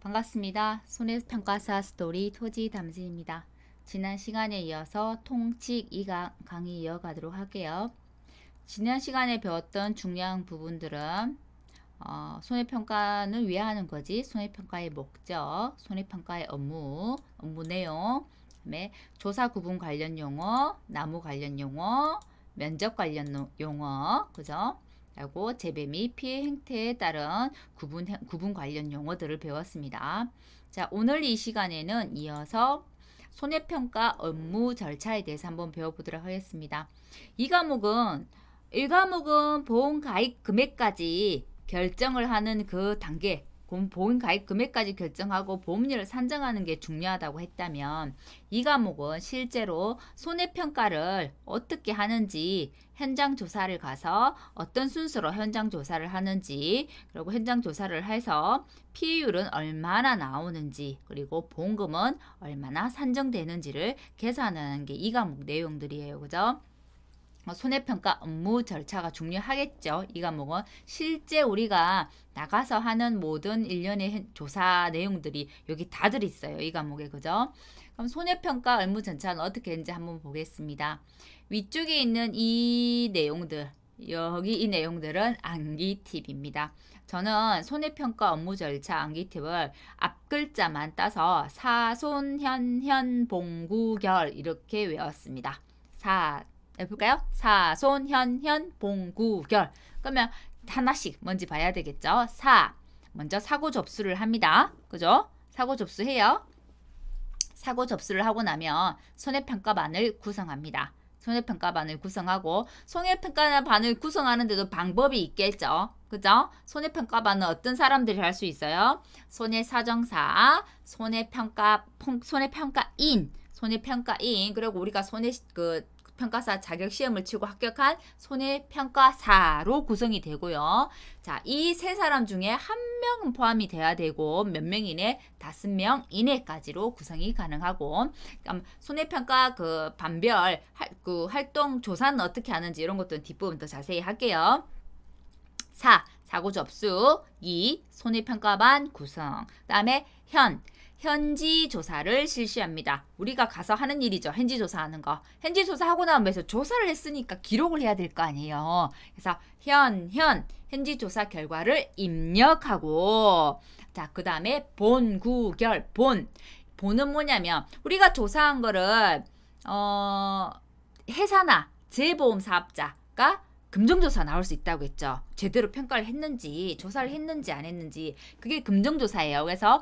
반갑습니다. 손해평가사 스토리 토지 담지입니다. 지난 시간에 이어서 통칙 2강 강의 이어가도록 할게요. 지난 시간에 배웠던 중요한 부분들은 손해평가는 왜 하는 거지? 손해평가의 목적, 손해평가의 업무 내용, 그다음에 조사 구분 관련 용어, 나무 관련 용어, 면접 관련 용어, 그죠? 하고 재배 및 피해 행태에 따른 구분 관련 용어들을 배웠습니다. 자, 오늘 이 시간에는 이어서 손해평가 업무 절차에 대해서 한번 배워보도록 하겠습니다. 이 과목은 1과목은 보험가입 금액까지 결정을 하는 그 단계, 보험가입 금액까지 결정하고 보험료를 산정하는 게 중요하다고 했다면 이 과목은 실제로 손해평가를 어떻게 하는지 현장 조사를 가서 어떤 순서로 현장 조사를 하는지, 그리고 현장 조사를 해서 피해율은 얼마나 나오는지, 그리고 보험금은 얼마나 산정되는지를 계산하는 게 이 과목 내용들이에요. 그죠? 손해평가 업무 절차가 중요하겠죠. 이 과목은 실제 우리가 나가서 하는 모든 일련의 조사 내용들이 여기 다 들어있어요. 이 과목에. 그죠? 그럼 손해평가 업무 절차는 어떻게 했는지 한번 보겠습니다. 위쪽에 있는 이 내용들, 여기 이 내용들은 암기 팁입니다. 저는 손해평가 업무 절차 암기 팁을 앞글자만 따서 사손현현 봉구결 이렇게 외웠습니다. 해볼까요? 사손현현 봉구결. 그러면 하나씩 뭔지 봐야 되겠죠? 먼저 사고 접수를 합니다. 그죠? 사고 접수해요. 사고 접수를 하고 나면 손해평가반을 구성합니다. 손해평가반을 구성하고, 손해평가반을 구성하는데도 방법이 있겠죠. 그죠? 손해평가반은 어떤 사람들이 할 수 있어요? 손해사정사, 손해평가인, 그리고 우리가 평가사 자격시험을 치고 합격한 손해평가사로 구성이 되고요. 자, 이 세 사람 중에 한 명은 포함이 돼야 되고 몇 명 이내? 5명 이내까지로 구성이 가능하고, 손해평가 반별 활동 조사는 어떻게 하는지 이런 것도 뒷부분 더 자세히 할게요. 사고 접수. 2. 손해평가반 구성. 그 다음에 현지 조사를 실시합니다. 우리가 가서 하는 일이죠. 현지 조사하는 거. 현지 조사하고 나면 조사를 했으니까 기록을 해야 될 거 아니에요. 그래서 현지 조사 결과를 입력하고, 자, 그 다음에 본구결. 본은 뭐냐면 우리가 조사한 거를 회사나 재보험 사업자가 금정조사 나올 수 있다고 했죠. 제대로 평가를 했는지, 조사를 했는지 안 했는지, 그게 금정조사예요. 그래서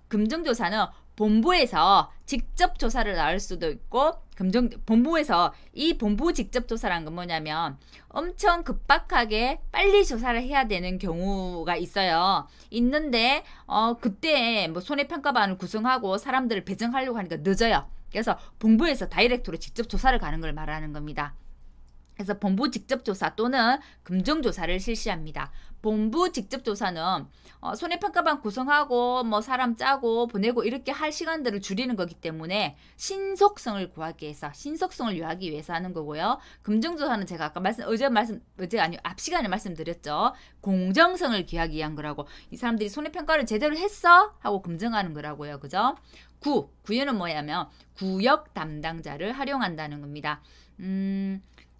금정조사는 본부에서 직접 조사를 나올 수도 있고, 본부에서 이 본부 직접 조사라는 건 뭐냐면 엄청 급박하게 빨리 조사를 해야 되는 경우가 있는데 그때 뭐 손해평가반을 구성하고 사람들을 배정하려고 하니까 늦어요. 그래서 본부에서 다이렉트로 직접 조사를 가는 걸 말하는 겁니다. 그래서 본부 직접조사 또는 금정조사를 실시합니다. 본부 직접조사는 손해평가반 구성하고 뭐 사람 짜고 보내고 이렇게 할 시간들을 줄이는 거기 때문에 신속성을 요하기 위해서 하는 거고요. 금정조사는 제가 아까 앞 시간에 말씀드렸죠. 공정성을 기하기 위한 거라고. 이 사람들이 손해평가를 제대로 했어? 하고 검증하는 거라고요. 그죠? 구유는 뭐냐면 구역 담당자를 활용한다는 겁니다.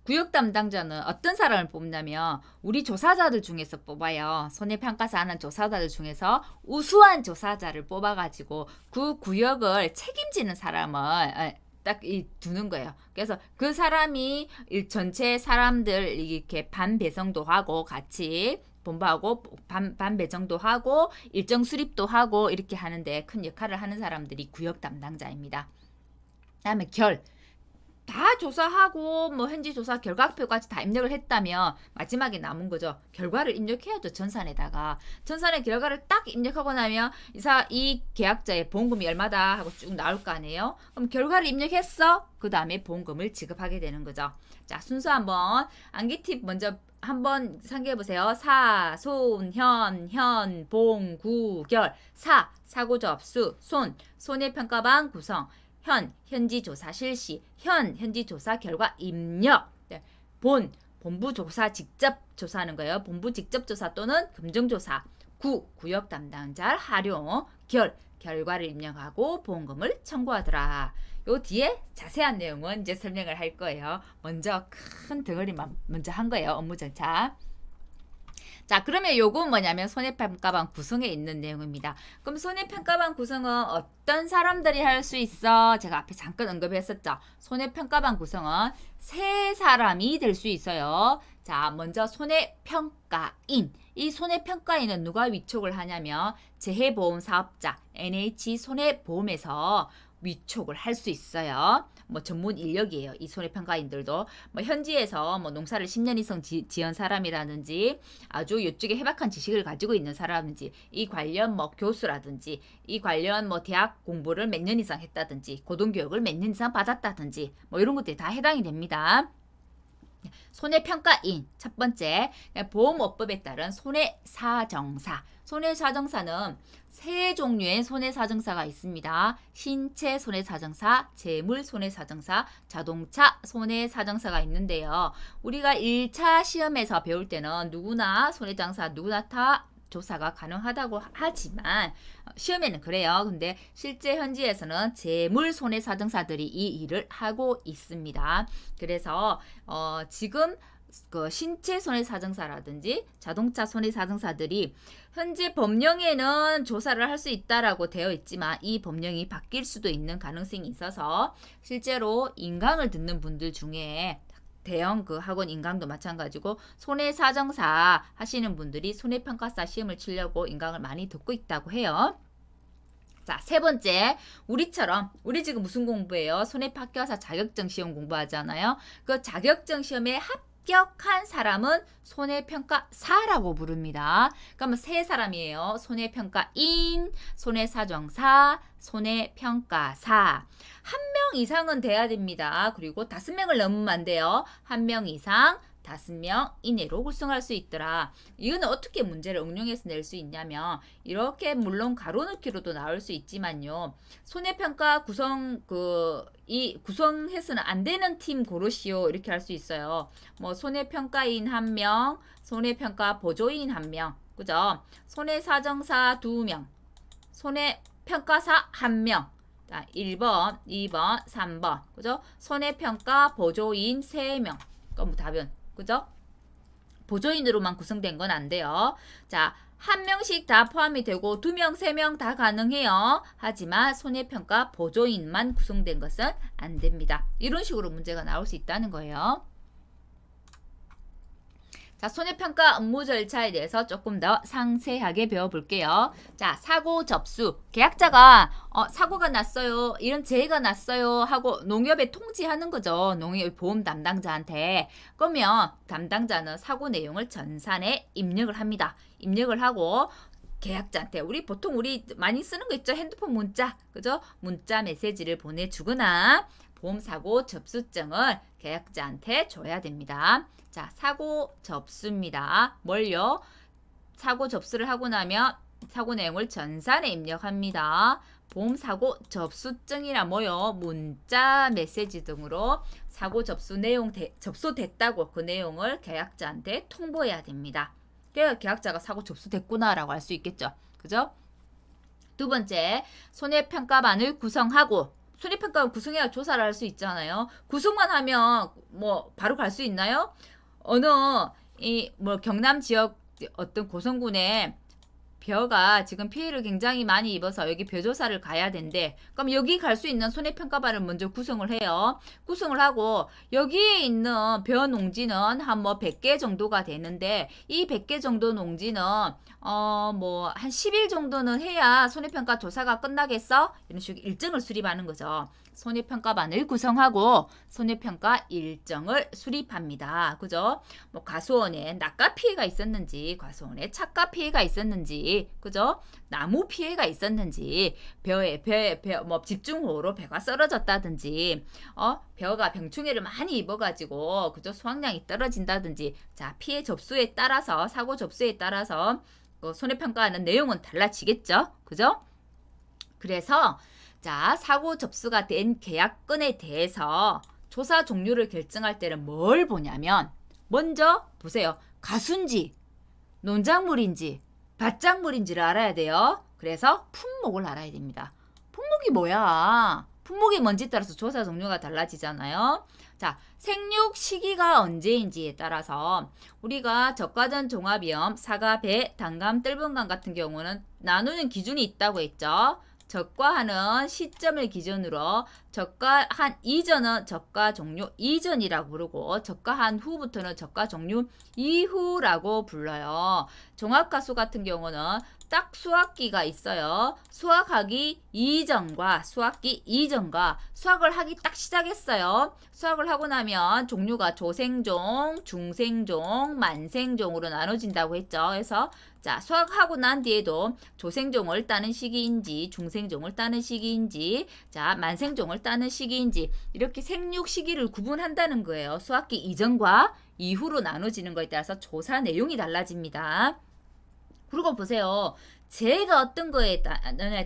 구역 담당자는 어떤 사람을 뽑냐면 우리 조사자들 중에서 뽑아요. 손해평가사 하는 조사자들 중에서 우수한 조사자를 뽑아가지고 그 구역을 책임지는 사람을 딱 두는 거예요. 그래서 그 사람이 전체 사람들 이렇게 반 배정도 하고 같이 본부하고 반 배정도 하고 일정 수립도 하고 이렇게 하는데 큰 역할을 하는 사람들이 구역 담당자입니다. 그다음에 다 조사하고 뭐 현지 조사 결과표까지 다 입력을 했다면 마지막에 남은 거죠. 결과를 입력해야죠. 전산의 결과를 딱 입력하고 나면 이 계약자의 보험금이 얼마다 하고 쭉 나올 거 아니에요. 그럼 결과를 입력했어? 그 다음에 보험금을 지급하게 되는 거죠. 자, 순서 한번 암기 팁 먼저 한번 상기해 보세요. 봉구결. 사고 접수. 손해평가반 구성. 현지 조사 실시. 현지 조사 결과 입력. 본부 조사 직접 조사하는 거예요. 본부 직접 조사 또는 금정조사. 구역 담당자를 활용, 결과를 입력하고 보험금을 청구하더라. 요 뒤에 자세한 내용은 이제 설명을 할 거예요. 먼저 큰 덩어리만 먼저 한 거예요. 업무 절차. 자, 그러면 요건 뭐냐면 손해평가방 구성에 있는 내용입니다. 그럼 손해평가방 구성은 어떤 사람들이 할 수 있어? 제가 앞에 잠깐 언급했었죠. 손해평가방 구성은 세 사람이 될 수 있어요. 자, 먼저 손해평가인. 이 손해평가인은 누가 위촉을 하냐면 재해보험사업자 NH손해보험에서 위촉을 할 수 있어요. 뭐 전문 인력이에요. 이 손해평가인들도 뭐 현지에서 뭐 농사를 10년 이상 지은 사람이라든지 아주 이쪽에 해박한 지식을 가지고 있는 사람인지 이 관련 뭐 교수라든지 이 관련 뭐 대학 공부를 몇 년 이상 했다든지 고등교육을 몇 년 이상 받았다든지 뭐 이런 것들이 다 해당이 됩니다. 손해평가인 첫 번째 보험업법에 따른 손해사정사. 손해사정사는 세 종류의 손해사정사가 있습니다. 신체 손해사정사, 재물 손해사정사, 자동차 손해사정사가 있는데요. 우리가 1차 시험에서 배울 때는 누구나 손해장사 누구나 다 조사가 가능하다고 하지만 시험에는 그래요. 근데 실제 현지에서는 재물 손해사정사들이 이 일을 하고 있습니다. 그래서 지금 그 신체 손해사정사라든지 자동차 손해사정사들이 현재 법령에는 조사를 할 수 있다라고 되어 있지만 이 법령이 바뀔 수도 있는 가능성이 있어서 실제로 인강을 듣는 분들 중에 대형 그 학원 인강도 마찬가지고 손해사정사 하시는 분들이 손해평가사 시험을 치려고 인강을 많이 듣고 있다고 해요. 자, 세 번째, 우리 지금 무슨 공부해요? 손해평가사 자격증 시험 공부하잖아요. 그 자격증 시험에 합격한 사람은 손해평가사라고 부릅니다. 그러면 세 사람이에요. 손해평가인, 손해사정사, 손해평가사. 한 명 이상은 돼야 됩니다. 그리고 5명을 넘으면 안 돼요. 1명 이상, 5명 이내로 구성할 수 있더라. 이거는 어떻게 문제를 응용해서 낼 수 있냐면 이렇게 물론 가로넣기로도 나올 수 있지만요. 손해평가 구성해서는 안 되는 팀 고르시오 이렇게 할 수 있어요. 뭐 손해평가인 1명, 손해평가 보조인 1명, 그죠? 손해사정사 2명, 손해평가사 1명. 자, 1번, 2번, 3번. 그죠? 손해평가 보조인 3명. 그럼 답은 그죠? 보조인으로만 구성된 건 안 돼요. 자, 1명씩 다 포함이 되고 2명, 3명 다 가능해요. 하지만 손해평가 보조인만 구성된 것은 안 됩니다. 이런 식으로 문제가 나올 수 있다는 거예요. 자, 손해평가 업무 절차에 대해서 조금 더 상세하게 배워볼게요. 자, 사고 접수. 계약자가 사고가 났어요. 이런 재해가 났어요 하고 농협에 통지하는 거죠. 농협 보험 담당자한테. 그러면 담당자는 사고 내용을 전산에 입력을 합니다. 입력을 하고 계약자한테 보통 우리 많이 쓰는 거 있죠. 핸드폰 문자. 그죠? 문자 메시지를 보내주거나 보험사고 접수증을 계약자한테 줘야 됩니다. 자, 사고 접수입니다. 뭘요? 사고 접수를 하고 나면 사고 내용을 전산에 입력합니다. 보험사고 접수증이라 뭐요? 문자, 메시지 등으로 사고 접수 내용 접수됐다고 그 내용을 계약자한테 통보해야 됩니다. 그래야 계약자가 사고 접수됐구나라고 알 수 있겠죠. 그죠? 두 번째, 손해평가반을 구성하고 손해평가 구성해야 조사를 할 수 있잖아요. 구성만 하면 뭐 바로 갈 수 있나요? 어느 경남 지역 어떤 고성군에 벼가 지금 피해를 굉장히 많이 입어서 여기 벼조사를 가야 된대. 그럼 여기 갈 수 있는 손해평가반을 먼저 구성을 해요. 구성을 하고 여기에 있는 벼 농지는 한 100개 정도가 되는데 이 100개 정도 농지는 한 10일 정도는 해야 손해평가 조사가 끝나겠어? 이런 식으로 일정을 수립하는 거죠. 손해평가반을 구성하고 손해평가 일정을 수립합니다. 그죠? 뭐 과수원에 낙가 피해가 있었는지, 과수원에 착가 피해가 있었는지, 그죠? 나무 피해가 있었는지, 벼에 집중호우로 벼가 썰어졌다든지, 벼가 병충해를 많이 입어가지고, 그죠? 수확량이 떨어진다든지, 자, 피해 접수에 따라서, 사고 접수에 따라서 손해평가하는 내용은 달라지겠죠? 그죠? 그래서 자, 사고 접수가 된 계약건에 대해서 조사 종류를 결정할 때는 뭘 보냐면 먼저 보세요. 가수인지, 농작물인지, 밭작물인지를 알아야 돼요. 그래서 품목을 알아야 됩니다. 품목이 뭐야? 품목이 뭔지에 따라서 조사 종류가 달라지잖아요. 자, 생육 시기가 언제인지에 따라서 우리가 적과전 종합위험, 사과, 배, 단감, 뜰분감 같은 경우는 나누는 기준이 있다고 했죠. 적과하는 시점을 기준으로 적과한 이전은 적과 종료 이전이라고 부르고 적과한 후부터는 적과 종료 이후라고 불러요. 종합가수 같은 경우는 딱 수학기가 있어요. 수학하기 이전과 수학기 이전과 수학을 하기 딱 시작했어요. 수학을 하고 나면 종류가 조생종, 중생종, 만생종으로 나눠진다고 했죠. 그래서 자, 수학하고 난 뒤에도 조생종을 따는 시기인지 중생종을 따는 시기인지 자, 만생종을 따는 시기인지 이렇게 생육 시기를 구분한다는 거예요. 수학기 이전과 이후로 나눠지는 거에 따라서 조사 내용이 달라집니다. 그리고 보세요. 재해가 어떤 거에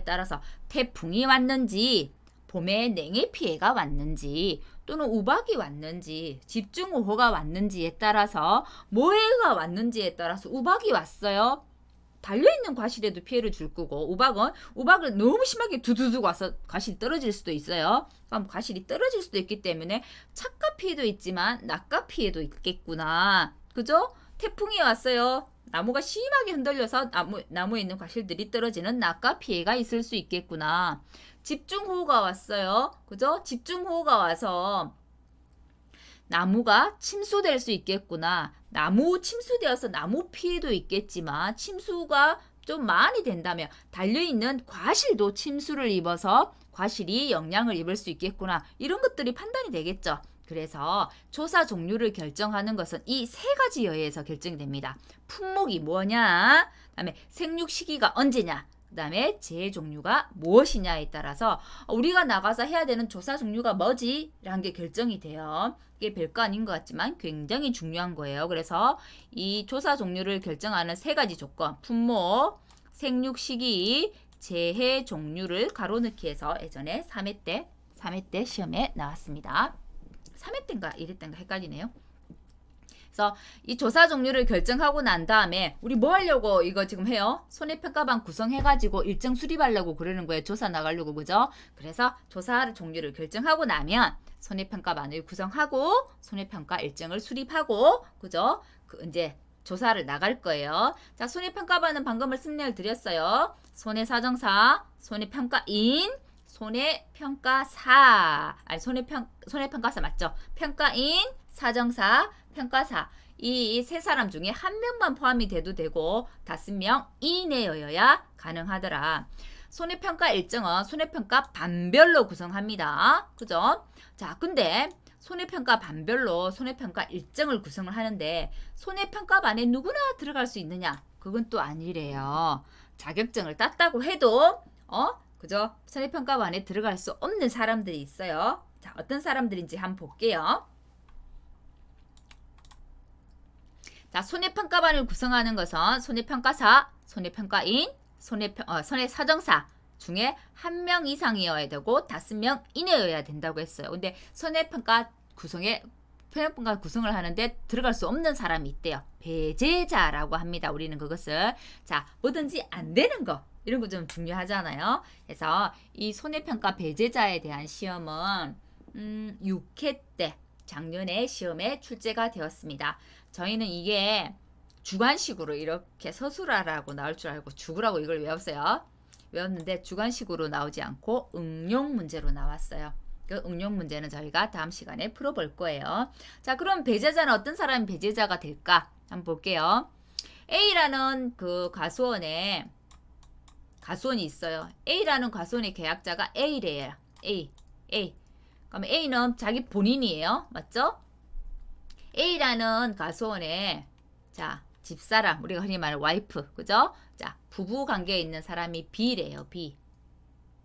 따라서 태풍이 왔는지 봄에 냉해 피해가 왔는지 또는 우박이 왔는지 집중호우가 왔는지에 따라서 모해가 왔는지에 따라서 우박이 왔어요. 달려있는 과실에도 피해를 줄 거고 우박을 너무 심하게 두두둑 와서 과실이 떨어질 수도 있어요. 그럼 과실이 떨어질 수도 있기 때문에 착가 피해도 있지만 낙가 피해도 있겠구나. 그죠? 태풍이 왔어요. 나무가 심하게 흔들려서 나무에 있는 과실들이 떨어지는 낙가 피해가 있을 수 있겠구나. 집중호우가 왔어요. 그죠? 집중호우가 와서 나무가 침수될 수 있겠구나. 나무 침수되어서 나무 피해도 있겠지만 침수가 좀 많이 된다면 달려있는 과실도 침수를 입어서 과실이 영향을 입을 수 있겠구나. 이런 것들이 판단이 되겠죠. 그래서 조사 종류를 결정하는 것은 이 세 가지에 의해서 결정이 됩니다. 품목이 뭐냐, 그 다음에 생육 시기가 언제냐, 그 다음에 재해 종류가 무엇이냐에 따라서 우리가 나가서 해야 되는 조사 종류가 뭐지? 라는 게 결정이 돼요. 이게 별거 아닌 것 같지만 굉장히 중요한 거예요. 그래서 이 조사 종류를 결정하는 세 가지 조건, 품목, 생육 시기, 재해 종류를 가로넣기 해서 예전에 3회 때 시험에 나왔습니다. 3회 때인가 1회 때인가 헷갈리네요. 그래서 이 조사 종류를 결정하고 난 다음에 우리 뭐 하려고 이거 지금 해요? 손해평가반 구성해가지고 일정 수립하려고 그러는 거예요. 조사 나가려고. 그죠? 그래서 조사 종류를 결정하고 나면 손해평가반을 구성하고 손해평가 일정을 수립하고 그죠? 이제 조사를 나갈 거예요. 자, 손해평가반은 방금 설명을 드렸어요. 손해사정사, 손해평가인, 손해평가사, 아니 손해평가사 맞죠? 평가인, 사정사, 평가사 이 세 사람 중에 한 명만 포함이 돼도 되고 5명 이내여야 가능하더라. 손해평가 일정은 손해평가 반별로 구성합니다. 그죠? 자, 근데 손해평가 반별로 손해평가 일정을 구성을 하는데 손해평가반에 누구나 들어갈 수 있느냐? 그건 또 아니래요. 자격증을 땄다고 해도 그죠? 손해평가반에 들어갈 수 없는 사람들이 있어요. 자, 어떤 사람들인지 한번 볼게요. 자, 손해평가반을 구성하는 것은 손해평가사, 손해평가인, 손해사정사 중에 1명 이상이어야 되고 5명 이내여야 된다고 했어요. 근데 손해평가 구성을 하는데 들어갈 수 없는 사람이 있대요. 배제자라고 합니다. 우리는 그것을. 자, 뭐든지 안 되는 거. 이런 거 좀 중요하잖아요. 그래서 이 손해평가 배제자에 대한 시험은 6회 때 작년에 시험에 출제가 되었습니다. 저희는 이게 주관식으로 이렇게 서술하라고 나올 줄 알고 죽으라고 이걸 외웠는데 주관식으로 나오지 않고 응용 문제로 나왔어요. 그 응용 문제는 저희가 다음 시간에 풀어볼 거예요. 자, 그럼 배제자는 어떤 사람이 배제자가 될까? 한번 볼게요. A라는 그 가수원이 있어요. A라는 가수원의 계약자가 A래요. A. 그럼 A는 자기 본인이에요. 맞죠? A라는 가수원의 자, 집사람, 우리가 흔히 말하는 와이프, 그죠? 자, 부부 관계에 있는 사람이 B래요.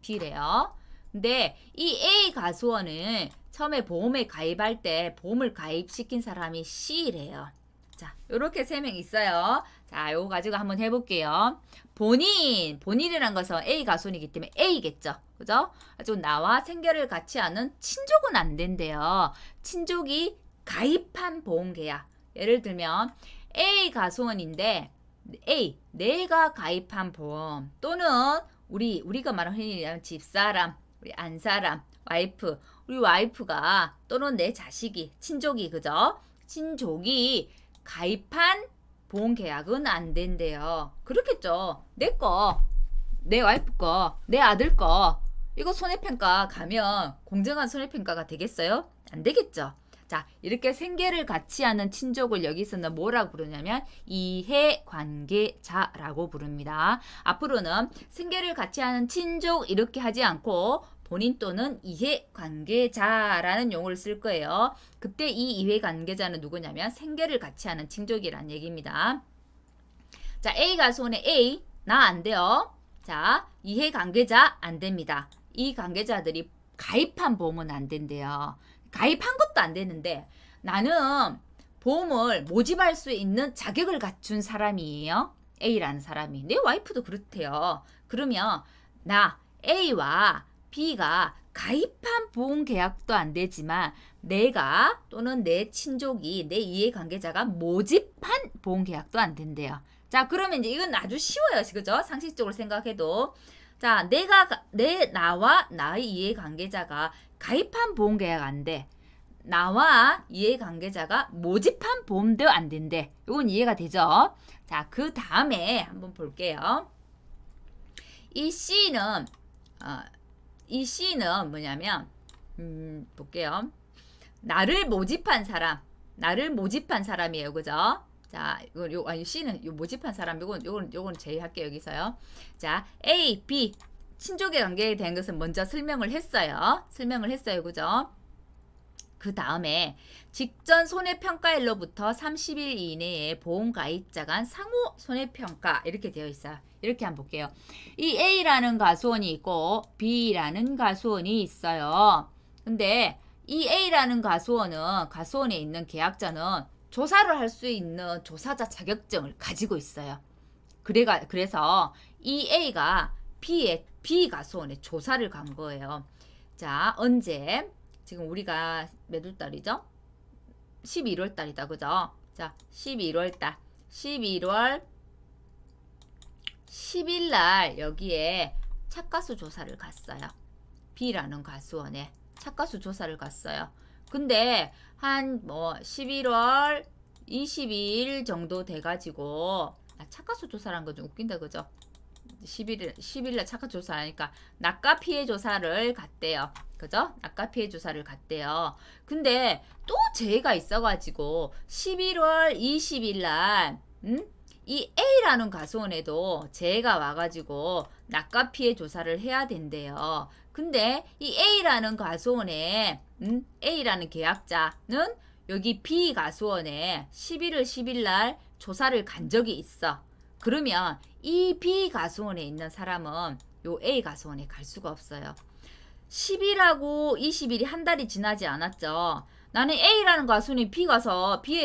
B래요. 근데 이 A 가수원은 처음에 보험에 가입할 때 보험을 가입시킨 사람이 C래요. 자, 요렇게 3명 있어요. 자, 요거 가지고 한번 해볼게요. 본인이란 것은 A 가수원이기 때문에 A겠죠. 그죠? 그래서 나와 생계를 같이 하는 친족은 안 된대요. 친족이 가입한 보험계약. 예를 들면 A 가수원인데 A, 내가 가입한 보험 또는 우리가 말하는 흔히 얘기하는 집사람, 우리 안사람, 와이프, 우리 와이프가 또는 내 자식이, 친족이, 그죠? 친족이 가입한 보험 계약은 안 된대요. 그렇겠죠. 내 거, 내 와이프 거, 내 아들 거, 이거 손해평가 가면 공정한 손해평가가 되겠어요? 안 되겠죠. 자, 이렇게 생계를 같이 하는 친족을 여기서는 뭐라고 부르냐면 이해관계자라고 부릅니다. 앞으로는 생계를 같이 하는 친족 이렇게 하지 않고 본인 또는 이해관계자라는 용어를 쓸 거예요. 그때 이 이해관계자는 누구냐면 생계를 같이 하는 친족이란 얘기입니다. 자, A가 손에 A, 나 안 돼요. 자, 이해관계자 안 됩니다. 이 관계자들이 가입한 보험은 안 된대요. 가입한 것도 안 되는데 나는 보험을 모집할 수 있는 자격을 갖춘 사람이에요. A라는 사람이. 내 와이프도 그렇대요. 그러면 나 A와 B가 가입한 보험 계약도 안 되지만 내가 또는 내 친족이 내 이해관계자가 모집한 보험 계약도 안 된대요. 자, 그러면 이제 이건 아주 쉬워요. 그죠? 상식적으로 생각해도. 자, 나와 나의 이해관계자가 가입한 보험 계약 안 돼. 나와 이해관계자가 모집한 보험도 안 된대. 이건 이해가 되죠? 자, 그 다음에 한번 볼게요. 이 C는 뭐냐면, 볼게요. 나를 모집한 사람이에요. 그죠? 자, C는 모집한 사람, 요건 제외할게요. 여기서요. 자, A, B. 친족의 관계에 대한 것은 먼저 설명을 했어요. 그죠? 그 다음에 직전 손해평가일로부터 30일 이내에 보험가입자 간 상호 손해평가 이렇게 되어 있어요. 이렇게 한번 볼게요. 이 A라는 가수원이 있고 B라는 가수원이 있어요. 근데 이 A라는 가수원에 있는 계약자는 조사를 할 수 있는 조사자 자격증을 가지고 있어요. 그래서 이 A가 B 가수원에 조사를 간 거예요. 자, 언제? 지금 우리가 몇 월 달이죠? 11월 달이다. 그죠? 자, 11월 달. 11월 10일 날 여기에 차가수 조사를 갔어요. B라는 가수원에 차가수 조사를 갔어요. 근데 한 11월 22일 정도 돼가지고 차가수 조사라는 거 좀 웃긴다. 그죠? 10일날 차가수 조사하니까 낙가 피해 조사를 갔대요. 그죠? 낙가 피해 조사를 갔대요. 근데 또 재해가 있어가지고 11월 20일 날 이 A라는 가수원에도 재해가 와가지고 낙가 피해 조사를 해야 된대요. 근데 이 A라는 가수원에 A라는 계약자는 여기 B 가수원에 11월 10일 날 조사를 간 적이 있어. 그러면 이 B 가수원에 있는 사람은 요 A 가수원에 갈 수가 없어요. 10일하고 20일이 한 달이 지나지 않았죠. 나는 A라는 가수원이 B에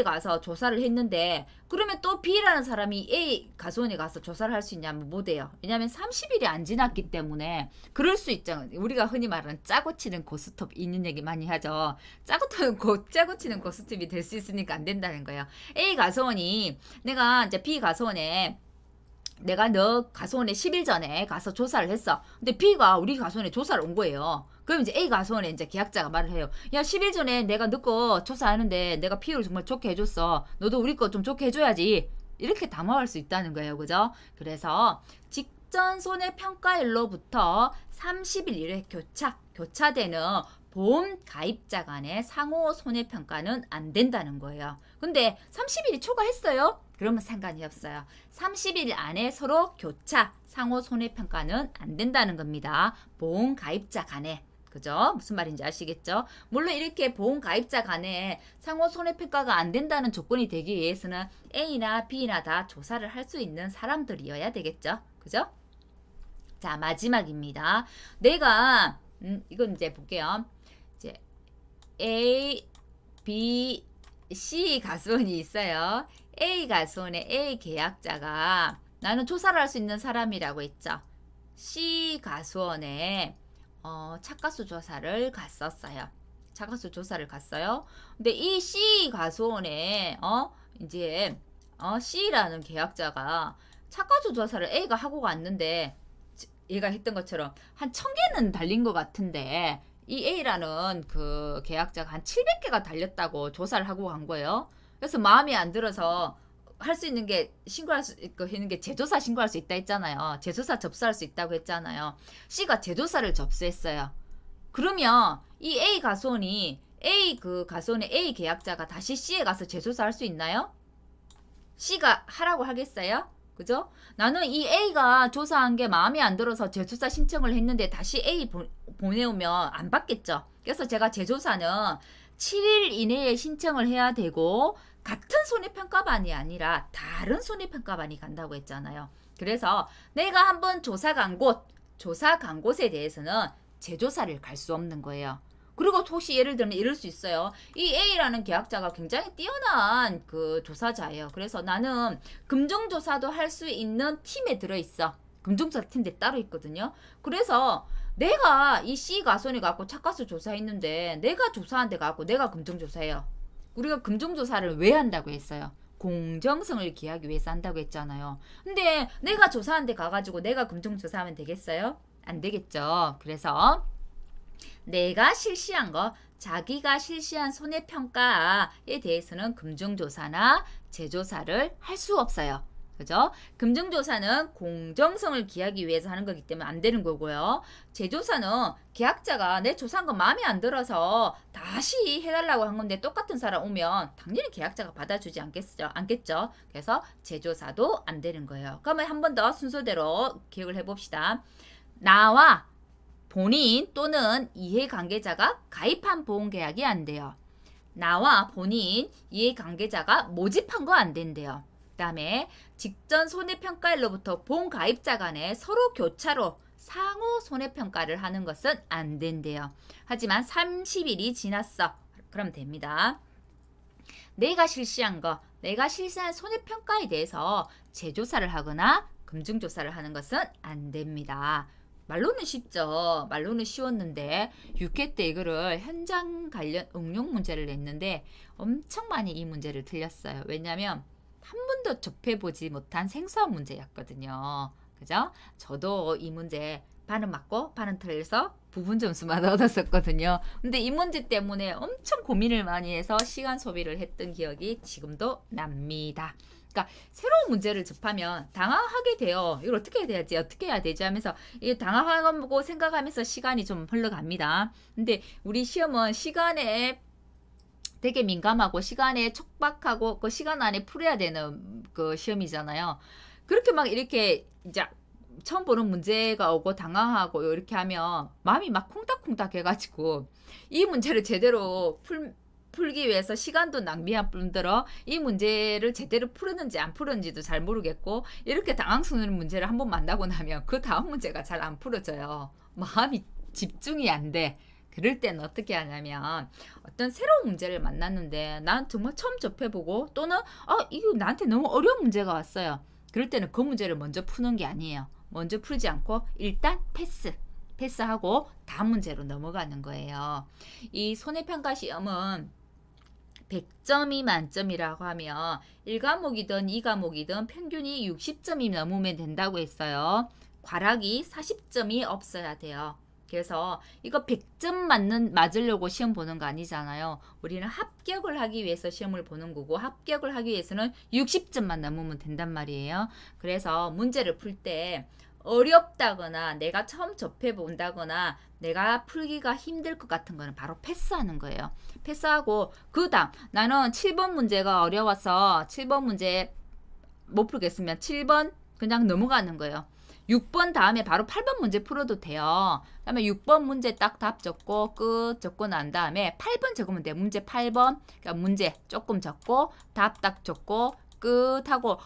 가서 조사를 했는데 그러면 또 B라는 사람이 A 가수원에 가서 조사를 할 수 있냐면 못해요. 왜냐하면 30일이 안 지났기 때문에 그럴 수 있죠. 우리가 흔히 말하는 짜고 치는 고스톱 있는 얘기 많이 하죠. 짜고 치는 고스톱이 될 수 있으니까 안 된다는 거예요. A 가수원이 내가 이제 B 가수원에 내가 너 가수원에 10일 전에 가서 조사를 했어. 근데 B가 우리 가수원에 조사를 온 거예요. 그럼 이제 A 가수원에 이제 계약자가 말을 해요. 야, 10일 전에 내가 너 거 조사하는데 내가 피해를 정말 좋게 해줬어. 너도 우리 거 좀 좋게 해줘야지. 이렇게 담화할 수 있다는 거예요. 그죠? 그래서 직전 손해평가일로부터 30일 이내 교차되는 보험 가입자 간의 상호 손해평가는 안 된다는 거예요. 근데 30일이 초과했어요? 그러면 상관이 없어요. 30일 안에 서로 상호 손해평가는 안 된다는 겁니다. 보험 가입자 간에. 그죠? 무슨 말인지 아시겠죠? 물론 이렇게 보험 가입자 간에 상호 손해평가가 안 된다는 조건이 되기 위해서는 A나 B나 다 조사를 할 수 있는 사람들이어야 되겠죠? 그죠? 자, 마지막입니다. 내가 이건 이제 볼게요. 이제 A, B, C 가수원이 있어요. A 가수원에 A 계약자가 나는 조사를 할 수 있는 사람이라고 했죠. C 가수원에 차가수 조사를 갔었어요. 차가수 조사를 갔어요. 근데 이 C 가수원에 이제 C라는 계약자가 착과주 조사를 A가 하고 갔는데 얘가 했던 것처럼 한 1000개는 달린 것 같은데 이 A라는 그 계약자가 한 700개가 달렸다고 조사를 하고 간 거예요. 그래서 마음에 안 들어서 할 수 있는 게 신고할 수 있는 게 재조사 신고할 수 있다 했잖아요. 재조사 접수할 수 있다고 했잖아요. C가 재조사를 접수했어요. 그러면 이 A 가수원이 그 가수원의 A 계약자가 다시 C에 가서 재조사할 수 있나요? C가 하라고 하겠어요? 그죠? 나는 이 A가 조사한 게 마음에 안 들어서 재조사 신청을 했는데 다시 A 보내오면 안 받겠죠. 그래서 제가 재조사는 7일 이내에 신청을 해야 되고 같은 손해평가반이 아니라 다른 손해평가반이 간다고 했잖아요. 그래서 내가 한번 조사 간 곳에 대해서는 재조사를 갈 수 없는 거예요. 그리고 혹시 예를 들면 이럴 수 있어요. 이 A라는 계약자가 굉장히 뛰어난 그 조사자예요. 그래서 나는 금정조사도 할 수 있는 팀에 들어있어. 금정조사 팀에 따로 있거든요. 그래서 내가 이 C 가수원에 갖고 착가수 조사했는데 내가 조사한 데 갖고 내가 금정조사해요. 우리가 금정조사를 왜 한다고 했어요? 공정성을 기하기 위해서 한다고 했잖아요. 근데 내가 조사한 데 가가지고 내가 금정조사하면 되겠어요? 안 되겠죠. 그래서 내가 실시한 거, 자기가 실시한 손해평가에 대해서는 금정조사나 재조사를 할 수 없어요. 그죠? 금정조사는 공정성을 기하기 위해서 하는 거기 때문에 안 되는 거고요. 재조사는 계약자가 내 조사한 거 마음에 안 들어서 다시 해달라고 한 건데 똑같은 사람 오면 당연히 계약자가 받아주지 않겠죠. 그래서 재조사도 안 되는 거예요. 그러면 한 번 더 순서대로 기억을 해봅시다. 나와 본인 또는 이해관계자가 가입한 보험계약이 안 돼요. 나와 본인, 이해관계자가 모집한 거 안 된대요. 그 다음에 직전 손해평가일로부터 보험가입자 간에 서로 교차로 상호 손해평가를 하는 것은 안 된대요. 하지만 30일이 지났어. 그럼 됩니다. 내가 실시한 손해평가에 대해서 재조사를 하거나 금증조사를 하는 것은 안 됩니다. 말로는 쉽죠. 말로는 쉬웠는데 6회 때 이거를 현장 관련 응용 문제를 냈는데 엄청 많이 이 문제를 틀렸어요. 왜냐하면 한 번도 접해보지 못한 생소한 문제였거든요. 그죠? 저도 이 문제 반은 맞고 반은 틀려서 부분 점수만 얻었었거든요. 근데 이 문제 때문에 엄청 고민을 많이 해서 시간 소비를 했던 기억이 지금도 납니다. 그러니까 새로운 문제를 접하면 당황하게 돼요. 이걸 어떻게 해야 되지 하면서 이 당황하고 생각하면서 시간이 좀 흘러갑니다. 근데 우리 시험은 시간에 되게 민감하고 시간에 촉박하고 그 시간 안에 풀어야 되는 그 시험이잖아요. 그렇게 막 이렇게 이제 처음 보는 문제가 오고 당황하고 이렇게 하면 마음이 막 콩닥콩닥 해가지고 이 문제를 제대로 풀기 위해서 시간도 낭비한 뿐더러 이 문제를 제대로 풀었는지 안 풀었는지도 잘 모르겠고 이렇게 당황스러운 문제를 한번 만나고 나면 그 다음 문제가 잘 안 풀어져요. 마음이 집중이 안 돼. 그럴 때는 어떻게 하냐면 어떤 새로운 문제를 만났는데 난 정말 처음 접해보고 또는 이거 나한테 너무 어려운 문제가 왔어요. 그럴 때는 그 문제를 먼저 푸는 게 아니에요. 먼저 풀지 않고 일단 패스하고 다음 문제로 넘어가는 거예요. 이 손해평가 시험은 100점이 만점이라고 하면 1과목이든 2과목이든 평균이 60점이 넘으면 된다고 했어요. 과락이 40점이 없어야 돼요. 그래서 이거 100점 맞으려고 시험 보는 거 아니잖아요. 우리는 합격을 하기 위해서 시험을 보는 거고 합격을 하기 위해서는 60점만 넘으면 된단 말이에요. 그래서 문제를 풀 때 어렵다거나 내가 처음 접해본다거나 내가 풀기가 힘들 것 같은 거는 바로 패스하는 거예요. 패스하고 그 다음 나는 7번 문제가 어려워서 7번 문제 못 풀겠으면 7번 그냥 넘어가는 거예요. 6번 다음에 바로 8번 문제 풀어도 돼요. 그 다음에 6번 문제 딱 답 적고 끝 적고 난 다음에 8번 적으면 돼요. 문제 8번 그러니까 문제 조금 적고 답 딱 적고 끝 하고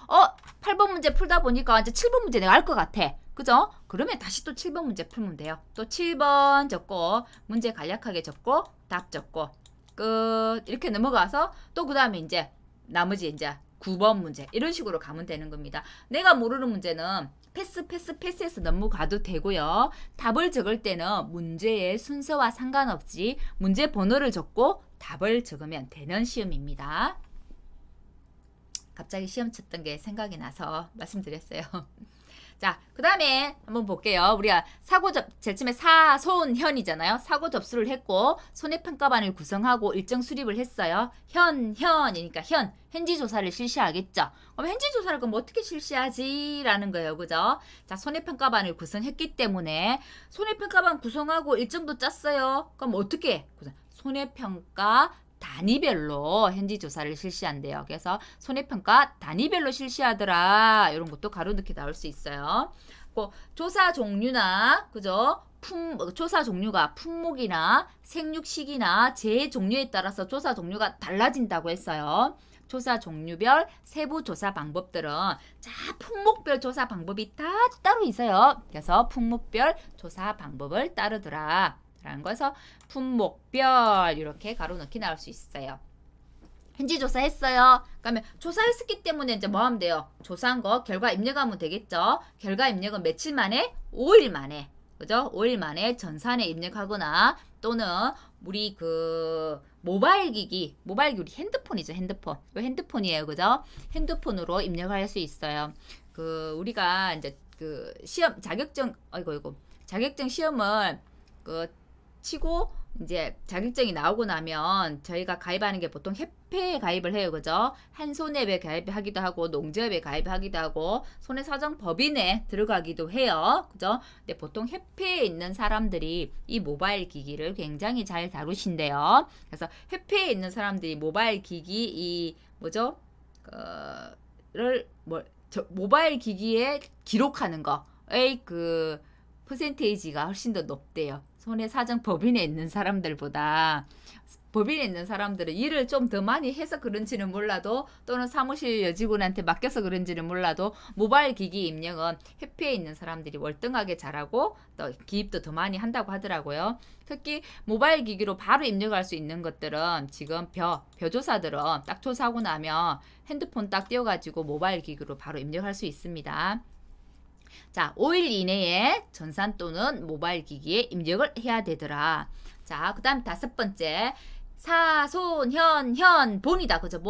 8번 문제 풀다 보니까 이제 7번 문제 내가 알 것 같아. 그죠? 그러면 다시 또 7번 문제 풀면 돼요. 또 7번 적고 문제 간략하게 적고 답 적고 끝 이렇게 넘어가서 또 그 다음에 이제 나머지 이제 9번 문제 이런 식으로 가면 되는 겁니다. 내가 모르는 문제는 패스해서 넘어가도 되고요. 답을 적을 때는 문제의 순서와 상관없이 문제 번호를 적고 답을 적으면 되는 시험입니다. 갑자기 시험 쳤던 게 생각이 나서 말씀드렸어요. 자, 그 다음에 한번 볼게요. 우리가 제일 처음에 사손현이잖아요. 사고 접수를 했고 손해평가반을 구성하고 일정 수립을 했어요. 현이니까 현지조사를 실시하겠죠. 그럼 현지조사를 그럼 어떻게 실시하지? 라는 거예요. 그죠? 자, 손해평가반을 구성했기 때문에 손해평가반 구성하고 일정도 짰어요. 그럼 어떻게? 손해평가 단위별로 현지조사를 실시한대요. 그래서 손해평가 단위별로 실시하더라. 이런 것도 가로넣기 나올 수 있어요. 조사 종류나 그죠? 조사 종류가 품목이나 생육시기나 재해 종류에 따라서 조사 종류가 달라진다고 했어요. 조사 종류별 세부 조사 방법들은 자 품목별 조사 방법이 다 따로 있어요. 그래서 품목별 조사 방법을 따르더라. 라는 거에서 품목별 이렇게 가로넣기 나올 수 있어요. 현지조사 했어요. 그러면 조사했기 때문에 이제 뭐 하면 돼요? 조사한 거 결과 입력하면 되겠죠. 결과 입력은 며칠 만에? 5일 만에. 그죠? 5일 만에 전산에 입력하거나 또는 우리 그 모바일 기기 우리 핸드폰이죠. 핸드폰이에요. 그죠? 핸드폰으로 입력할 수 있어요. 그 우리가 이제 그 시험 자격증 시험을 치고 이제 자격증이 나오고 나면 저희가 가입하는 게 보통 협회에 가입을 해요. 그죠? 한손해에 가입하기도 하고 농지협에 가입하기도 하고 손해사정법인에 들어가기도 해요. 그죠? 근데 보통 협회에 있는 사람들이 이 모바일 기기를 굉장히 잘 다루신대요. 그래서 협회에 있는 사람들이 모바일 기기 모바일 기기에 기록하는 거의 그 퍼센테이지가 훨씬 더 높대요. 손해사정법인에 있는 사람들보다. 법인에 있는 사람들은 일을 좀 더 많이 해서 그런지는 몰라도 또는 사무실 여직원한테 맡겨서 그런지는 몰라도 모바일 기기 입력은 협회에 있는 사람들이 월등하게 잘하고 또 기입도 더 많이 한다고 하더라고요. 특히 모바일 기기로 바로 입력할 수 있는 것들은 지금 벼조사들은 딱 조사하고 나면 핸드폰 딱 띄워가지고 모바일 기기로 바로 입력할 수 있습니다. 자, 5일 이내에 전산 또는 모바일 기기에 입력을 해야 되더라. 자, 그 다음 5번째. 본이다. 그죠?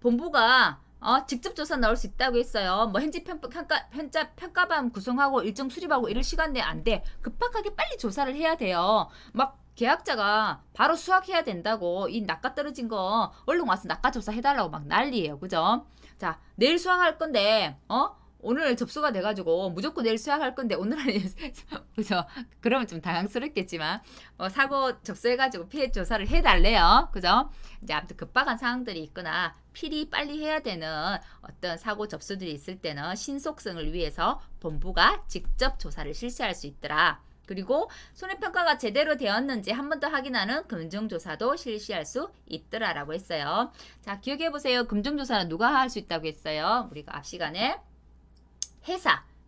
본부가 직접 조사 나올 수 있다고 했어요. 뭐 현지 평가반 구성하고 일정 수립하고 이럴 시간 내에 안 돼. 급하게 빨리 조사를 해야 돼요. 막 계약자가 바로 수확해야 된다고 이 낚아 떨어진 거 얼른 와서 낚아 조사 해달라고 막 난리예요. 그죠? 자, 내일 수확할 건데 오늘 접수가 돼가지고 무조건 내일 수확할 건데 오늘 안에 그죠? 그러면 좀 당황스럽겠지만 사고 접수해가지고 피해 조사를 해달래요. 그죠? 이제 아무튼 급박한 상황들이 있거나 필히 빨리 해야 되는 어떤 사고 접수들이 있을 때는 신속성을 위해서 본부가 직접 조사를 실시할 수 있더라. 그리고 손해평가가 제대로 되었는지 한 번 더 확인하는 금정조사도 실시할 수 있더라라고 했어요. 자, 기억해보세요. 금정조사는 누가 할 수 있다고 했어요? 우리가 앞 시간에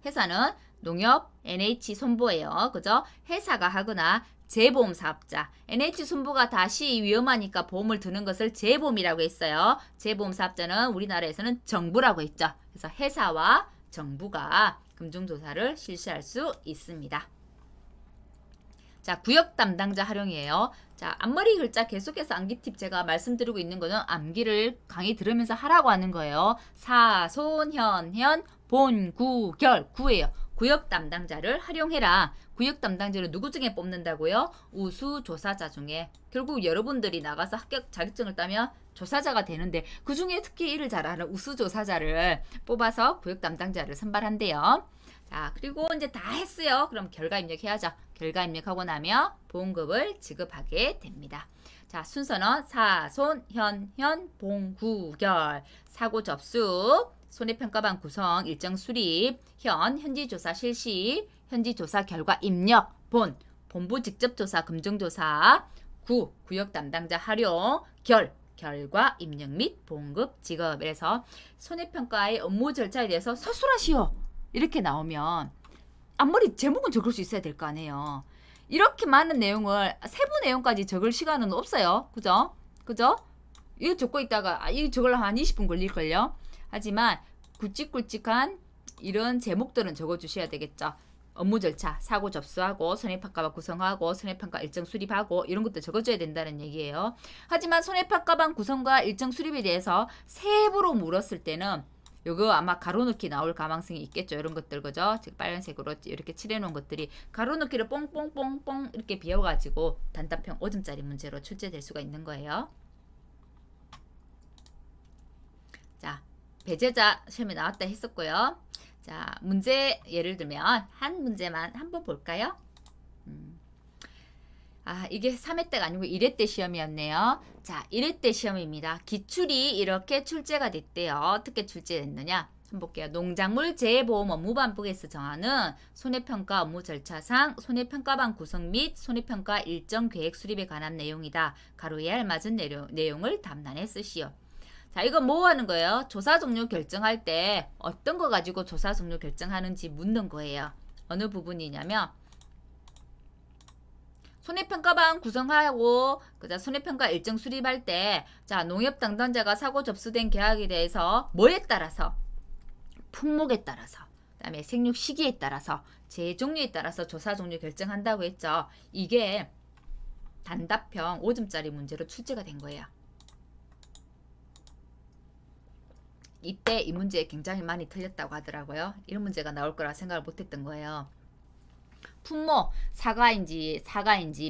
회사는 농협, NH손보예요. 그죠? 회사가 하거나 재보험 사업자. NH손보가 다시 위험하니까 보험을 드는 것을 재보험이라고 했어요. 재보험 사업자는 우리나라에서는 정부라고 했죠. 그래서 회사와 정부가 금융조사를 실시할 수 있습니다. 자, 구역 담당자 활용이에요. 자, 앞머리 글자 계속해서 암기 팁 제가 말씀드리고 있는 거는 암기를 강의 들으면서 하라고 하는 거예요. 본, 구예요. 구역 담당자를 활용해라. 구역 담당자를 누구 중에 뽑는다고요? 우수 조사자 중에. 결국 여러분들이 나가서 합격 자격증을 따면 조사자가 되는데 그 중에 특히 일을 잘하는 우수 조사자를 뽑아서 구역 담당자를 선발한대요. 자, 그리고 이제 다 했어요. 그럼 결과 입력해야죠. 결과 입력하고 나면 보험급을 지급하게 됩니다. 자, 순서는 본구결, 사고 접수, 손해평가반 구성, 일정 수립, 현지조사 실시, 현지조사 결과 입력, 본부 직접조사, 금정조사, 구역 담당자 활용, 결과 입력 및 보험급 지급. 그래서 손해평가의 업무 절차에 대해서 서술하시오. 이렇게 나오면 앞머리 제목은 적을 수 있어야 될 거 아니에요. 이렇게 많은 내용을 세부 내용까지 적을 시간은 없어요. 그죠? 이거 적고 있다가 이거 적으려면 한 20분 걸릴걸요. 하지만 굵직굵직한 이런 제목들은 적어주셔야 되겠죠. 업무 절차, 사고 접수하고 손해평가반 구성하고 손해평가 일정 수립하고 이런 것도 적어줘야 된다는 얘기예요. 하지만 손해평가반 구성과 일정 수립에 대해서 세부로 물었을 때는 요거 아마 가로넣기 나올 가능성이 있겠죠. 이런 것들 그죠? 지금 빨간색으로 이렇게 칠해놓은 것들이 가로넣기를 뽕뽕뽕뽕 이렇게 비워가지고 단답형 5점짜리 문제로 출제될 수가 있는 거예요. 자, 배제자 시험에 나왔다 했었고요. 자, 문제 예를 들면 한 문제만 한번 볼까요? 이게 3회 때가 아니고 1회 때 시험이었네요. 자, 1회 때 시험입니다. 기출이 이렇게 출제가 됐대요. 어떻게 출제됐느냐? 한번 볼게요. 농작물 재해보험 업무반복에서 정하는 손해평가 업무 절차상 손해평가반 구성 및 손해평가 일정 계획 수립에 관한 내용이다. 가로에 알맞은 내용을 답란에 쓰시오. 자, 이거 뭐 하는 거예요? 조사 종료 결정할 때 어떤 거 가지고 조사 종료 결정하는지 묻는 거예요. 어느 부분이냐면 손해평가반 구성하고 그다음 손해평가 일정 수립할 때 자, 농협 담당자가 사고 접수된 계약에 대해서 뭐에 따라서 품목에 따라서 그다음에 생육 시기에 따라서 재해 종류에 따라서 조사 종료 결정한다고 했죠. 이게 단답형 5점짜리 문제로 출제가 된 거예요. 이때 이 문제에 굉장히 많이 틀렸다고 하더라고요. 이런 문제가 나올 거라 생각을 못했던 거예요. 품목, 사과인지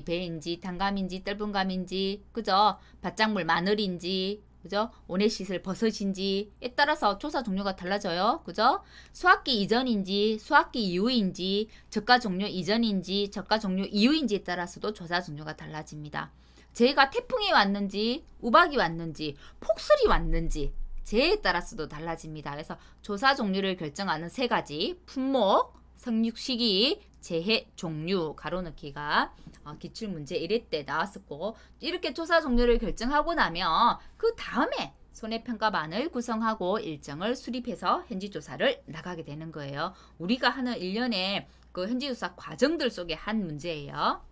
배인지 단감인지 떫은감인지 그죠? 밭작물 마늘인지 그죠? 오네시슬 버섯인지에 따라서 조사 종류가 달라져요. 그죠? 수확기 이전인지 수확기 이후인지 저가 종류 이전인지 저가 종류 이후인지에 따라서도 조사 종류가 달라집니다. 재해가 태풍이 왔는지 우박이 왔는지 폭설이 왔는지 재해에 따라서도 달라집니다. 그래서 조사 종류를 결정하는 세 가지 품목, 생육 시기, 재해 종류 가로넣기가 기출문제 1회 때 나왔었고 이렇게 조사 종류를 결정하고 나면 그 다음에 손해평가반을 구성하고 일정을 수립해서 현지조사를 나가게 되는 거예요. 우리가 하는 일련의 그 현지조사 과정들 속의 한 문제예요.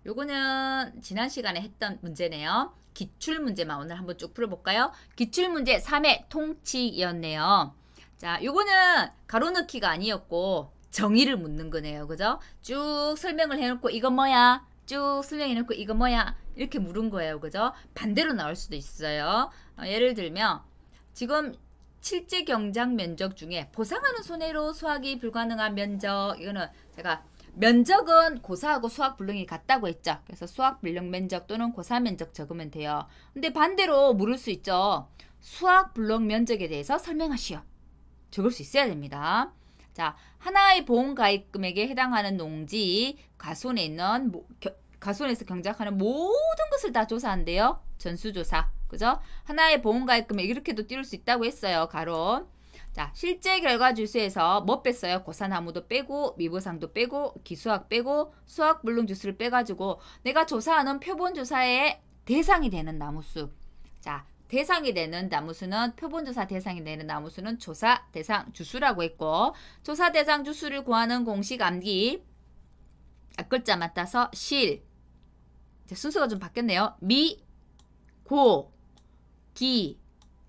요거는 지난 시간에 했던 문제네요. 기출문제만 오늘 한번 쭉 풀어볼까요? 기출문제 3회 통치였네요. 자, 요거는 가로넣기가 아니었고 정의를 묻는 거네요. 그죠? 쭉 설명을 해놓고 이건 뭐야? 쭉 설명해놓고 이건 뭐야? 이렇게 물은 거예요. 그죠? 반대로 나올 수도 있어요. 예를 들면 지금 실제 경작 면적 중에 보상하는 손해로 수확이 불가능한 면적 이거는 제가 면적은 고사하고 수확 불능이 같다고 했죠. 그래서 수확 불능 면적 또는 고사 면적 적으면 돼요. 근데 반대로 물을 수 있죠. 수확 불능 면적에 대해서 설명하시오. 적을 수 있어야 됩니다. 자, 하나의 보험 가입금액에 해당하는 농지, 가손에 있는 가손에서 경작하는 모든 것을 다 조사한대요. 전수조사. 그죠? 하나의 보험 가입금액 이렇게도 띄울 수 있다고 했어요. 가로. 자, 실제 결과 주수에서 뭐 뺐어요? 고사나무도 빼고 미보상도 빼고 기수학 빼고 수학 불능 주수를 빼가지고 내가 조사하는 표본조사의 대상이 되는 나무수. 자, 대상이 되는 나무수는 표본조사 대상이 되는 나무수는 조사 대상 주수라고 했고 조사 대상 주수를 구하는 공식 암기 앞글자 맞다서 실 순서가 좀 바뀌었네요. 미, 고, 기,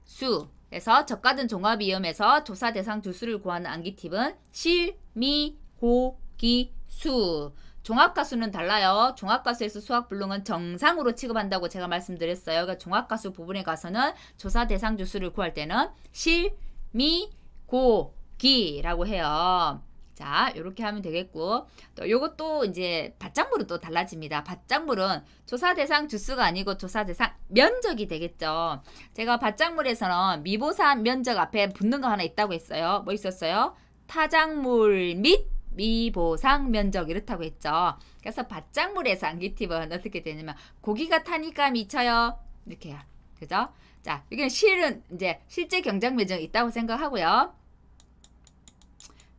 수 그래서 저가든 종합이음에서 조사 대상 주수를 구하는 암기 팁은 실, 미, 고, 기, 수 종합가수는 달라요. 종합가수에서 수학불능은 정상으로 취급한다고 제가 말씀드렸어요. 그러니까 종합가수 부분에 가서는 조사 대상 주수를 구할 때는 실, 미, 고, 기라고 해요. 자, 이렇게 하면 되겠고 또 요것도 이제 밭작물은 또 달라집니다. 밭작물은 조사 대상 주수가 아니고 조사 대상 면적이 되겠죠. 제가 밭작물에서는 미보산 면적 앞에 붙는 거 하나 있다고 했어요. 뭐 있었어요? 타작물 및 미보상 면적 이렇다고 했죠. 그래서 밭작물에서 암기 팁은 어떻게 되냐면 고기가 타니까 미쳐요. 이렇게 해요. 그죠? 자, 여기는 실은 이제 실제 경작 면적이 있다고 생각하고요.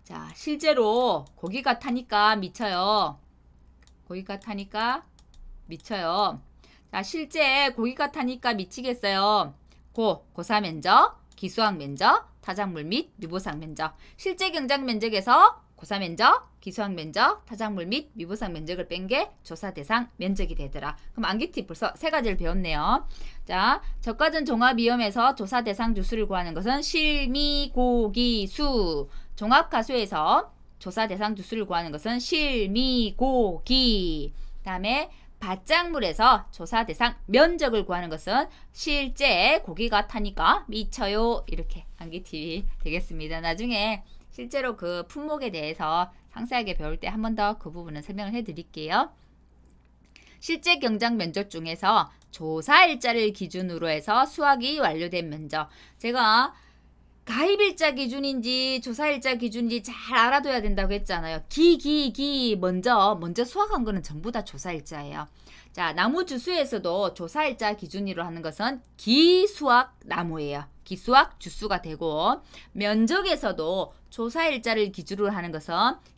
자, 실제로 고기가 타니까 미쳐요. 고기가 타니까 미쳐요. 자, 실제 고기가 타니까 미치겠어요. 고사 면적, 기수학 면적, 타작물 및 미보상 면적. 실제 경작 면적에서 고사 면적, 기수학 면적, 타작물 및 미보상 면적을 뺀 게 조사 대상 면적이 되더라. 그럼 암기 팁 벌써 세 가지를 배웠네요. 자, 저가전 종합이음에서 조사 대상 주수를 구하는 것은 실, 미, 고, 기, 수. 종합가수에서 조사 대상 주수를 구하는 것은 실, 미, 고, 기. 그 다음에 밭작물에서 조사 대상 면적을 구하는 것은 실제 고기가 타니까 미쳐요. 이렇게 암기팁이 되겠습니다. 나중에 실제로 그 품목에 대해서 상세하게 배울 때 한 번 더 그 부분은 설명을 해드릴게요. 실제 경작 면적 중에서 조사일자를 기준으로 해서 수확이 완료된 면적. 제가 가입일자 기준인지 조사일자 기준인지 잘 알아둬야 된다고 했잖아요. 먼저 수확한 거는 전부 다 조사일자예요. 자, 나무 주수에서도 조사일자 기준으로 하는 것은 기수확 나무예요. 기수확 주수가 되고, 면적에서도 조사일자를 기준으로 하는 것은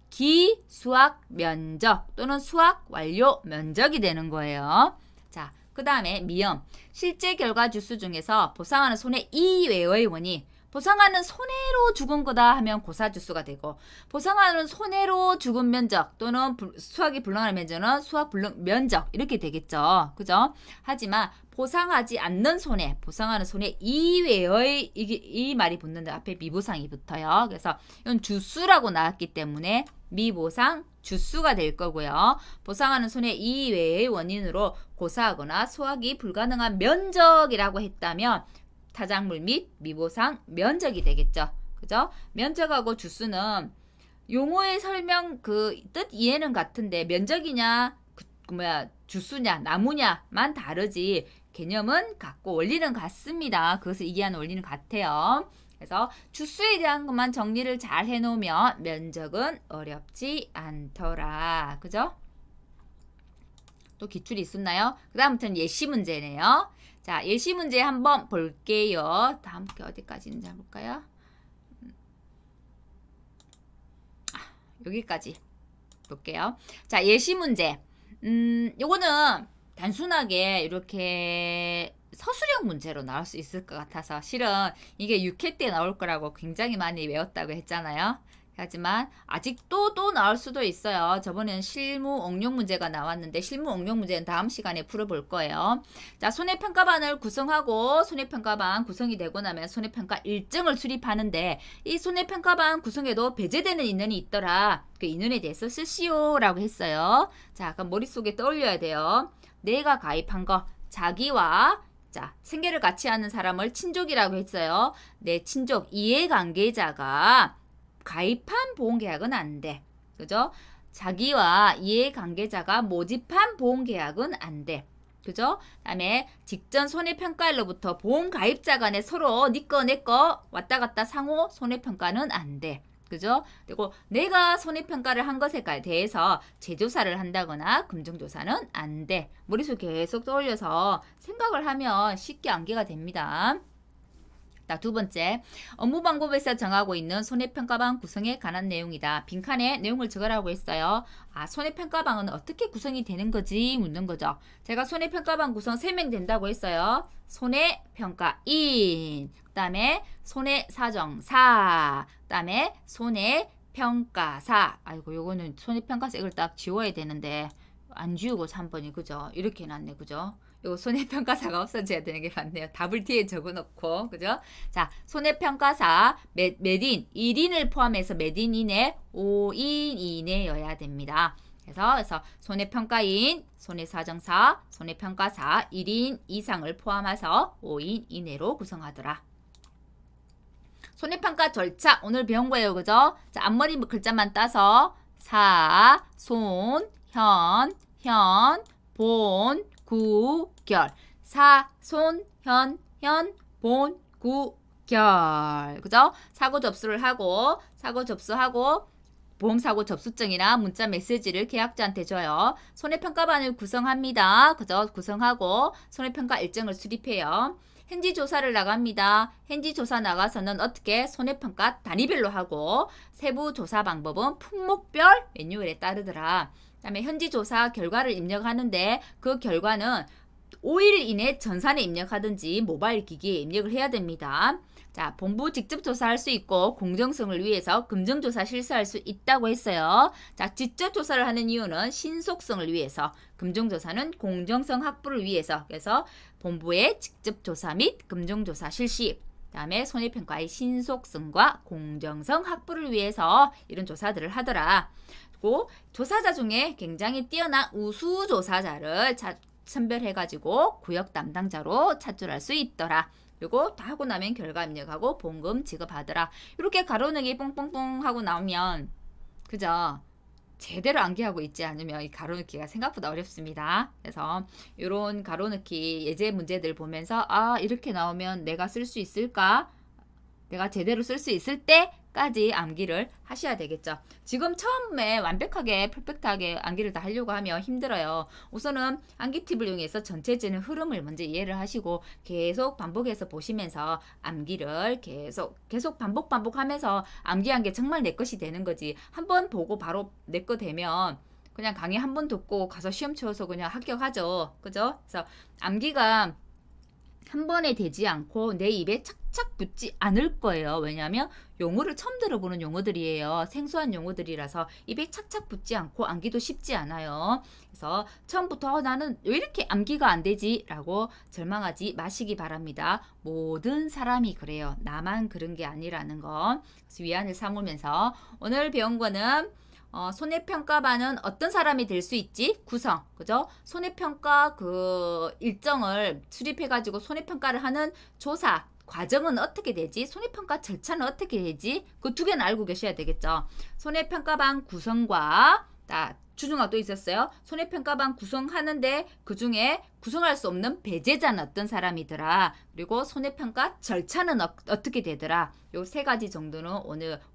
기수확 면적 또는 수확 완료 면적이 되는 거예요. 자, 그 다음에 미음. 실제 결과 주수 중에서 보상하는 손해 이외의 원이, 보상하는 손해로 죽은 거다 하면 고사주수가 되고, 보상하는 손해로 죽은 면적 또는 수확이 불능하는 면적은 수확 불능 면적 이렇게 되겠죠. 그죠? 하지만 보상하지 않는 손해, 보상하는 손해 이외의 이 말이 붙는데 앞에 미보상이 붙어요. 그래서 이건 주수라고 나왔기 때문에 미보상 주수가 될 거고요. 보상하는 손해 이외의 원인으로 고사하거나 수확이 불가능한 면적이라고 했다면 타작물 및 미보상 면적이 되겠죠. 그죠? 면적하고 주수는 용어의 설명 그 뜻 이해는 같은데 면적이냐 주수냐 나무냐만 다르지 개념은 같고 원리는 같습니다. 그것을 이해하는 원리는 같아요. 그래서 주수에 대한 것만 정리를 잘 해놓으면 면적은 어렵지 않더라. 그죠? 또 기출이 있었나요? 그 다음부터는 예시 문제네요. 자, 예시 문제 한번 볼게요. 다음 게 어디까지 있는지 한번 볼까요? 여기까지 볼게요. 자, 예시 문제. 요거는 단순하게 이렇게 서술형 문제로 나올 수 있을 것 같아서 실은 이게 6회 때 나올 거라고 굉장히 많이 외웠다고 했잖아요. 하지만 아직도 또 나올 수도 있어요. 저번에는 실무 응용 문제가 나왔는데 실무 응용 문제는 다음 시간에 풀어볼 거예요. 자, 손해평가반을 구성하고 손해평가반 구성이 되고 나면 손해평가 일정을 수립하는데 이 손해평가반 구성에도 배제되는 인원이 있더라. 그 인원에 대해서 쓰시오 라고 했어요. 자, 그럼 머릿속에 떠올려야 돼요. 내가 가입한 거 자기와 자, 생계를 같이 하는 사람을 친족이라고 했어요. 내 친족 이해관계자가 가입한 보험계약은 안 돼. 그죠? 자기와 이해관계자가 모집한 보험계약은 안 돼. 그죠? 다음에 직전 손해평가일로부터 보험가입자 간에 서로 니 거 내 거 왔다 갔다 상호 손해평가는 안 돼. 그죠? 그리고 내가 손해평가를 한 것에 대해서 재조사를 한다거나 금정조사는 안 돼. 머릿속에 계속 떠올려서 생각을 하면 쉽게 암기가 됩니다. 자, 두 번째, 업무 방법에서 정하고 있는 손해평가방 구성에 관한 내용이다. 빈칸에 내용을 적으라고 했어요. 아, 손해평가방은 어떻게 구성이 되는 거지? 묻는 거죠. 제가 손해평가방 구성 3명 된다고 했어요. 손해평가인, 그 다음에 손해사정사, 그 다음에 손해평가사. 아이고, 요거는 손해평가사 이걸 딱 지워야 되는데 안 지우고 3번이 그죠? 이렇게 해놨네. 그죠? 요 손해평가사가 없어져야 되는 게 맞네요. 답을 뒤에 적어놓고 그죠? 자, 손해평가사 몇인 1인을 포함해서 몇인 이내 5인 이내여야 됩니다. 그래서 손해평가인, 손해사정사, 손해평가사 1인 이상을 포함해서 5인 이내로 구성하더라. 손해평가 절차 오늘 배운 거예요. 그죠? 자, 앞머리 글자만 따서 사, 손, 현, 본, 구, 결. 사, 손, 현, 본, 구, 결. 그죠? 사고 접수를 하고, 사고 접수하고, 보험사고 접수증이나 문자 메시지를 계약자한테 줘요. 손해평가반을 구성합니다. 그죠? 구성하고, 손해평가 일정을 수립해요. 현지조사를 나갑니다. 현지조사 나가서는 어떻게 손해평가 단위별로 하고, 세부 조사 방법은 품목별 매뉴얼에 따르더라. 그 다음에 현지조사 결과를 입력하는데 그 결과는 5일 이내 전산에 입력하든지 모바일 기기에 입력을 해야 됩니다. 자, 본부 직접 조사할 수 있고 공정성을 위해서 금정조사 실시할 수 있다고 했어요. 자, 직접 조사를 하는 이유는 신속성을 위해서, 금정조사는 공정성 확보를 위해서. 그래서 본부의 직접 조사 및 금정조사 실시. 그다음에 손해평가의 신속성과 공정성 확보를 위해서 이런 조사들을 하더라. 그리고 조사자 중에 굉장히 뛰어난 우수 조사자를 선별해가지고 구역 담당자로 차출할 수 있더라. 그리고 다 하고 나면 결과 입력하고 봉금 지급하더라. 이렇게 가로넣기 뽕뽕뽕 하고 나오면 그죠? 제대로 암기하고 있지 않으면 이 가로넣기가 생각보다 어렵습니다. 그래서 이런 가로넣기 예제 문제들 보면서 아 이렇게 나오면 내가 쓸 수 있을까? 내가 제대로 쓸 수 있을 때까지 암기를 하셔야 되겠죠. 지금 처음에 완벽하게 퍼펙트하게 암기를 다 하려고 하면 힘들어요. 우선은 암기 팁을 이용해서 전체적인 흐름을 먼저 이해를 하시고 계속 반복해서 보시면서 암기를 계속 반복하면서 암기한 게 정말 내 것이 되는 거지. 한번 보고 바로 내 거 되면 그냥 강의 한 번 듣고 가서 시험 치워서 그냥 합격하죠. 그죠? 그래서 암기가 한 번에 되지 않고 내 입에 착착 붙지 않을 거예요. 왜냐하면 용어를 처음 들어보는 용어들이에요. 생소한 용어들이라서 입에 착착 붙지 않고 암기도 쉽지 않아요. 그래서 처음부터 나는 왜 이렇게 암기가 안 되지? 라고 절망하지 마시기 바랍니다. 모든 사람이 그래요. 나만 그런 게 아니라는 거. 그래서 위안을 삼으면서 오늘 배운 거는 손해평가반은 어떤 사람이 될 수 있지? 구성, 그죠? 손해평가 그 일정을 수립해가지고 손해평가를 하는 조사 과정은 어떻게 되지? 손해평가 절차는 어떻게 되지? 그 두 개는 알고 계셔야 되겠죠. 손해평가반 구성과 주중학 또 있었어요. 손해평가반 구성하는데 그 중에 구성할 수 없는 배제자는 어떤 사람이더라. 그리고 손해평가 절차는 어떻게 되더라. 요 세 가지 정도는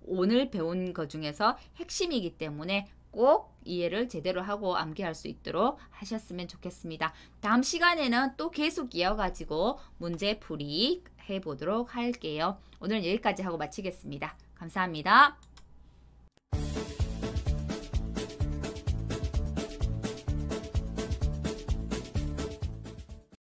오늘 배운 것 중에서 핵심이기 때문에 꼭 이해를 제대로 하고 암기할 수 있도록 하셨으면 좋겠습니다. 다음 시간에는 또 계속 이어가지고 문제풀이 해보도록 할게요. 오늘 여기까지 하고 마치겠습니다. 감사합니다.